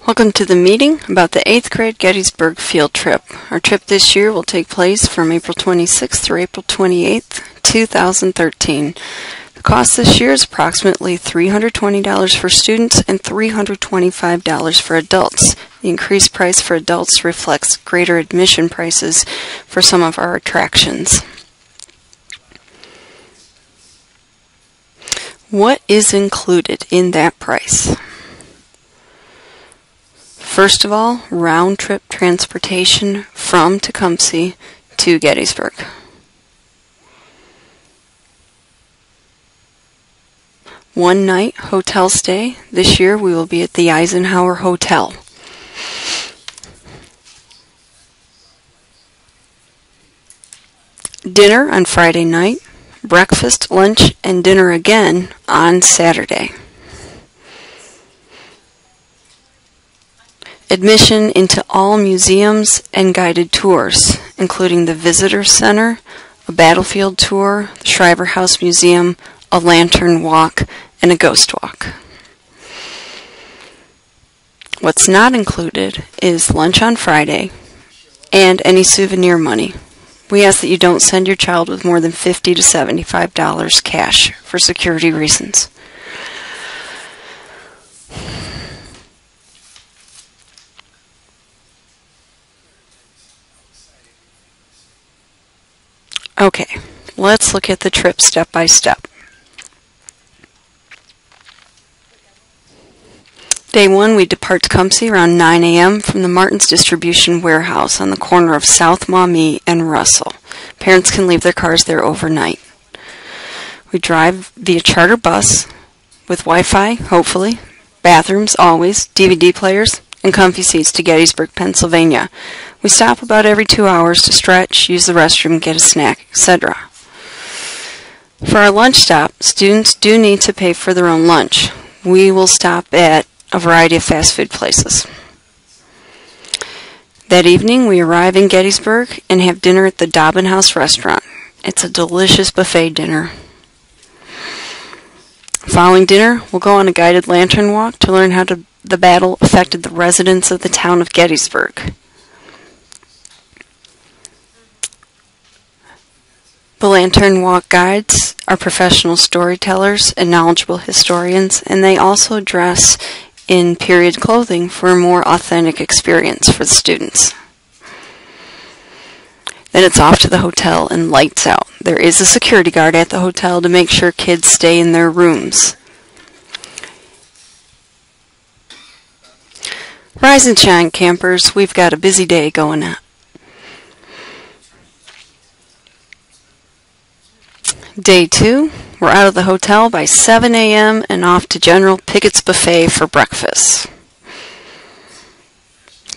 Welcome to the meeting about the 8th grade Gettysburg field trip. Our trip this year will take place from April 26th through April 28th, 2013. The cost this year is approximately $320 for students and $325 for adults. The increased price for adults reflects greater admission prices for some of our attractions. What is included in that price? First of all, round-trip transportation from Tecumseh to Gettysburg. One night hotel stay. This year we will be at the Eisenhower Hotel. Dinner on Friday night. Breakfast, lunch, and dinner again on Saturday. Admission into all museums and guided tours, including the Visitor Center, a battlefield tour, the Shriver House Museum, a lantern walk, and a ghost walk. What's not included is lunch on Friday and any souvenir money. We ask that you don't send your child with more than $50 to $75 cash for security reasons. Okay, let's look at the trip step by step. Day 1, we depart Tecumseh around 9 a.m. from the Martin's Distribution Warehouse on the corner of South Maumee and Russell. Parents can leave their cars there overnight. We drive via charter bus with Wi-Fi, hopefully, bathrooms always, DVD players, and comfy seats to Gettysburg, Pennsylvania. We stop about every 2 hours to stretch, use the restroom, get a snack, etc. For our lunch stop, students do need to pay for their own lunch. We will stop at a variety of fast food places. That evening, we arrive in Gettysburg and have dinner at the Dobbin House restaurant. It's a delicious buffet dinner. Following dinner, we'll go on a guided lantern walk to learn how the battle affected the residents of the town of Gettysburg. The Lantern Walk guides are professional storytellers and knowledgeable historians, and they also dress in period clothing for a more authentic experience for the students. Then it's off to the hotel and lights out. There is a security guard at the hotel to make sure kids stay in their rooms. Rise and shine, campers. We've got a busy day going on. Day 2, we're out of the hotel by 7 a.m. and off to General Pickett's Buffet for breakfast.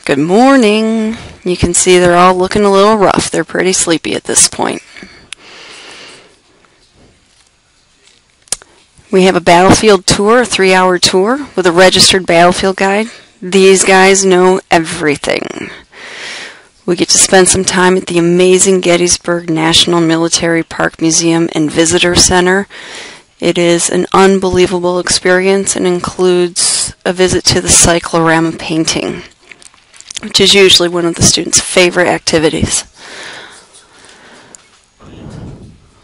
Good morning. You can see they're all looking a little rough. They're pretty sleepy at this point. We have a battlefield tour, a 3-hour tour with a registered battlefield guide. These guys know everything. We get to spend some time at the amazing Gettysburg National Military Park Museum and Visitor Center. It is an unbelievable experience and includes a visit to the cyclorama painting, which is usually one of the students' favorite activities.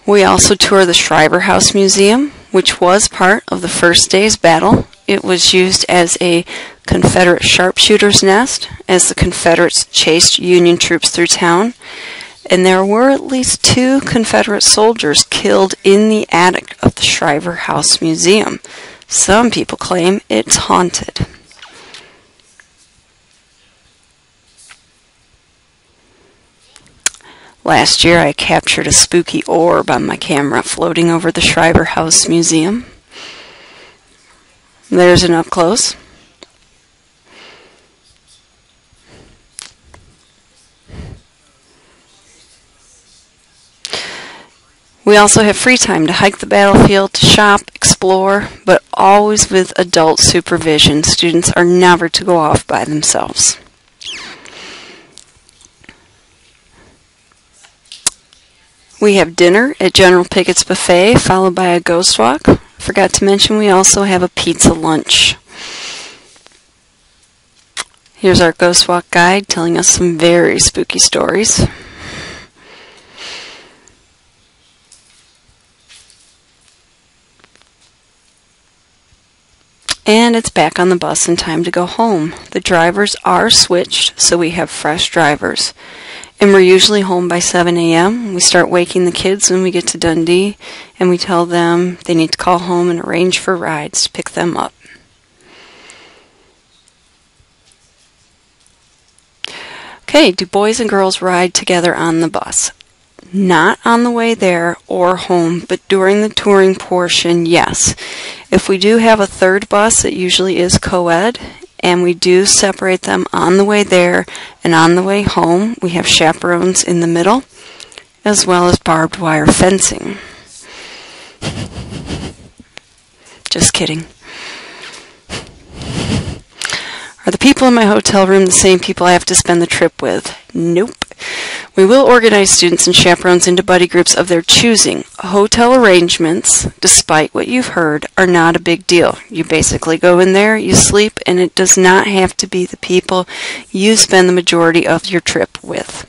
We also tour the Shriver House Museum, which was part of the first day's battle. It was used as a Confederate sharpshooter's nest as the Confederates chased Union troops through town, and there were at least 2 Confederate soldiers killed in the attic of the Shriver House Museum. Some people claim it's haunted. Last year I captured a spooky orb on my camera floating over the Shriver House Museum. There's an up close. We also have free time to hike the battlefield, to shop, explore, but always with adult supervision. Students are never to go off by themselves. We have dinner at General Pickett's Buffet, followed by a ghost walk. Forgot to mention we also have a pizza lunch. Here's our Ghost Walk guide telling us some very spooky stories. And it's back on the bus and time to go home. The drivers are switched, so we have fresh drivers. And we're usually home by 7 a.m. We start waking the kids when we get to Dundee, and we tell them they need to call home and arrange for rides to pick them up. Okay, do boys and girls ride together on the bus? Not on the way there or home, but during the touring portion, yes. If we do have a third bus, it usually is co-ed, and we do separate them on the way there and on the way home. We have chaperones in the middle, as well as barbed wire fencing. Just kidding. Are the people in my hotel room the same people I have to spend the trip with? Nope. We will organize students and chaperones into buddy groups of their choosing. Hotel arrangements, despite what you've heard, are not a big deal. You basically go in there, you sleep, and it does not have to be the people you spend the majority of your trip with.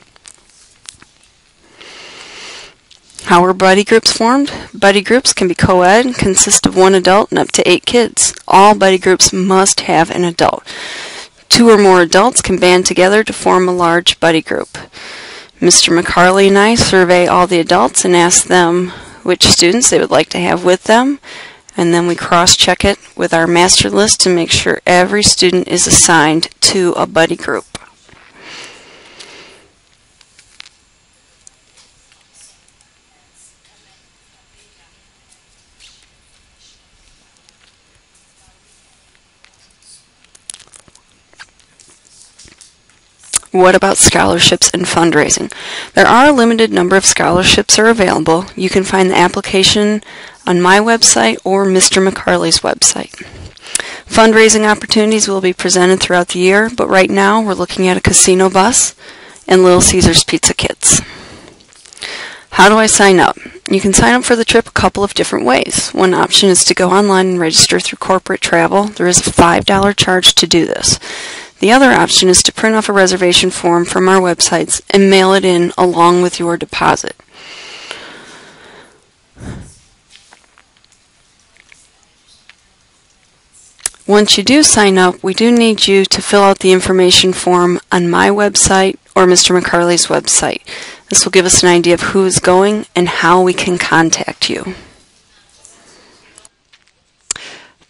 How are buddy groups formed? Buddy groups can be co-ed, consist of one adult and up to 8 kids. All buddy groups must have an adult. 2 or more adults can band together to form a large buddy group. Mr. McCarley and I survey all the adults and ask them which students they would like to have with them, and then we cross-check it with our master list to make sure every student is assigned to a buddy group. What about scholarships and fundraising? There are a limited number of scholarships are available. You can find the application on my website or Mr. McCarley's website. Fundraising opportunities will be presented throughout the year, but right now we're looking at a casino bus and Little Caesars pizza kits. How do I sign up? You can sign up for the trip a couple of different ways. One option is to go online and register through corporate travel. There is a $5 charge to do this. The other option is to print off a reservation form from our websites and mail it in along with your deposit. Once you do sign up, we do need you to fill out the information form on my website or Mr. McCarley's website. This will give us an idea of who is going and how we can contact you.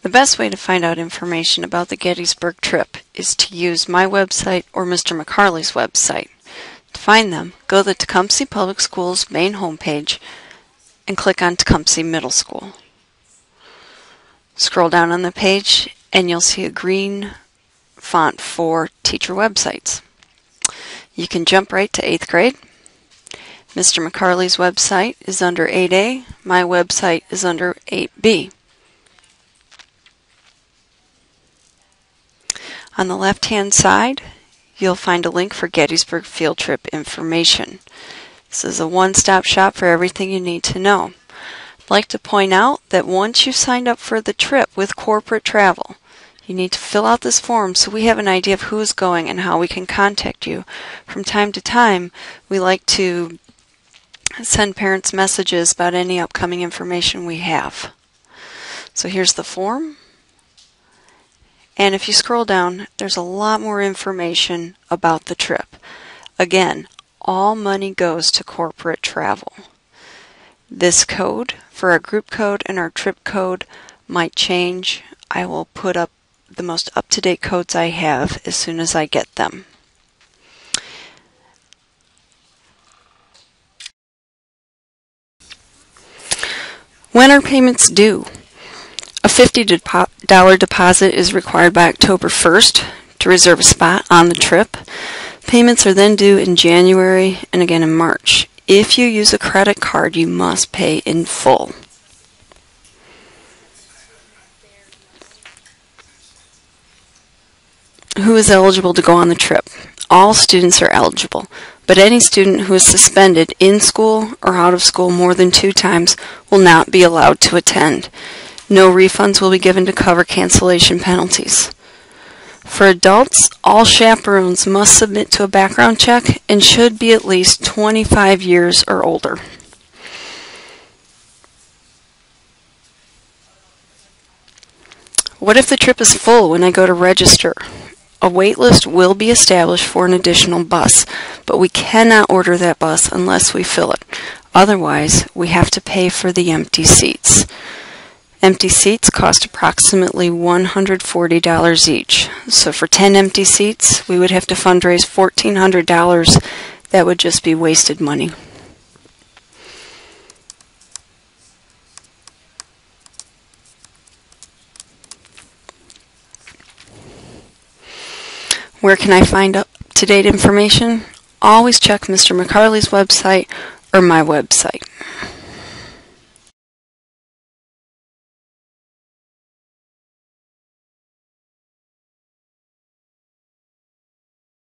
The best way to find out information about the Gettysburg trip is to use my website or Mr. McCarley's website. To find them, go to the Tecumseh Public Schools main homepage and click on Tecumseh Middle School. Scroll down on the page and you'll see a green font for teacher websites. You can jump right to 8th grade. Mr. McCarley's website is under 8A. My website is under 8B. On the left-hand side, you'll find a link for Gettysburg field trip information. This is a one-stop shop for everything you need to know. I'd like to point out that once you've signed up for the trip with corporate travel, you need to fill out this form so we have an idea of who is going and how we can contact you. From time to time, we like to send parents messages about any upcoming information we have. So here's the form. And if you scroll down, there's a lot more information about the trip. Again, all money goes to corporate travel. This code for our group code and our trip code might change. I will put up the most up-to-date codes I have as soon as I get them. When are payments due? A $50 deposit is required by October 1st to reserve a spot on the trip. Payments are then due in January and again in March. If you use a credit card, you must pay in full. Who is eligible to go on the trip? All students are eligible, but any student who is suspended in school or out of school more than 2 times will not be allowed to attend. No refunds will be given to cover cancellation penalties. For adults, all chaperones must submit to a background check and should be at least 25 years or older. What if the trip is full when I go to register? A wait list will be established for an additional bus, but we cannot order that bus unless we fill it. Otherwise, we have to pay for the empty seats. Empty seats cost approximately $140 each. So for 10 empty seats, we would have to fundraise $1,400. That would just be wasted money. Where can I find up-to-date information? Always check Mr. McCarley's website or my website.